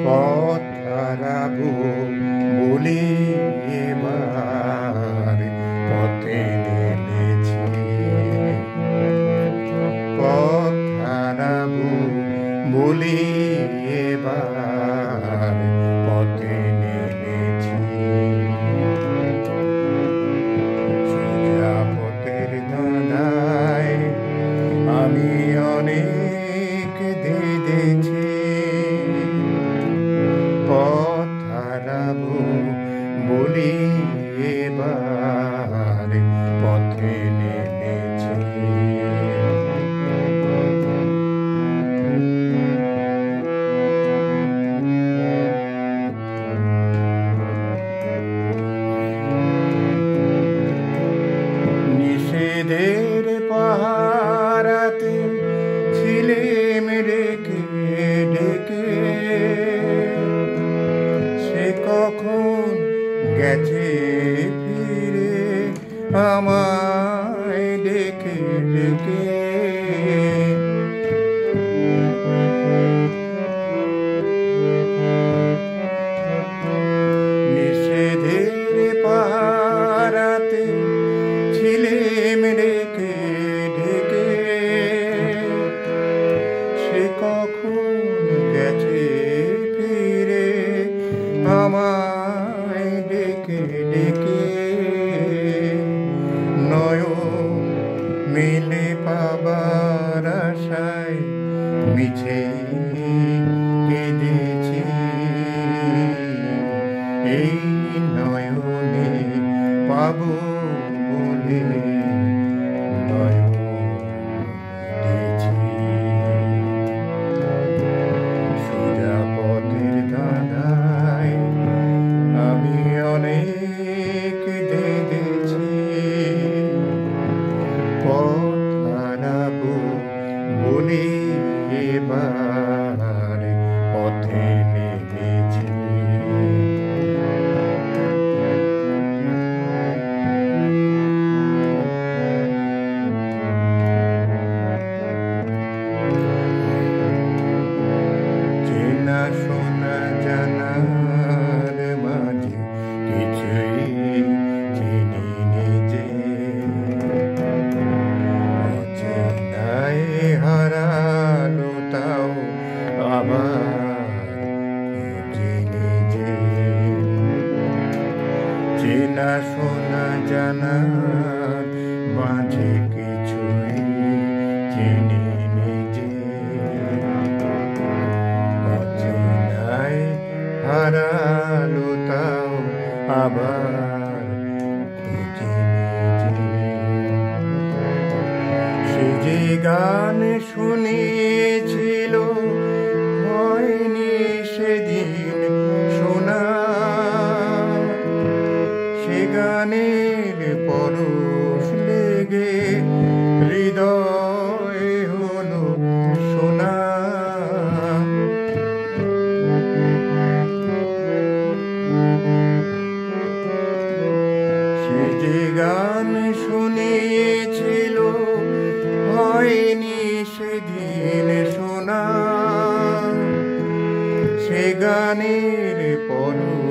পথ হারাবো বলে এবার পথে নেমেছি। পথ হারাবো বলে এবার পথে নেমেছি। সোজা পথের ধাঁধায় আমি অনেক ধেঁধেছি। পথ হারাবো বলে এবার পথে নেমেছি। নিষেধের পাহারাতে ছিলেম ডেকে ডেকে, সে কখন গেছে ফিরে আমায় ডেকে ডেকে। নিষেধের পাহারাতে ছিলেম ডেকে ডেকে, সে কখন গেছে ফিরে আমায় ডেকে ডেকে। নয়ন মেলে পাবার আশায় মিছে কেঁদেছি। এই নয়নে পাবো বলে নয়ন মেলেছি। সোজা পথের ধাঁধায় আমি অনেক ধেঁধেছি। পথ হারাবো বলে এবার পথে নেমেছি। চেনা শোনা জানার মাঝে কিছুই চিনি নিজে। অচেনায় হারালো তাও আবার খুঁজি নিজে। চেনা শোনা জানার মাঝে কিছুই চিনি নিজে। অচেনায় হারালো তাও আবার খুঁজি নিজে। সে যে গান শুনিয়েছিল হয়নি সেদিন শোনা। সে গানের পরশ লেগে হৃদয় হলো সোনা। সে যে গান শুনিয়েছিল হয়নি সেদিন শোনা। সে গানের পরশ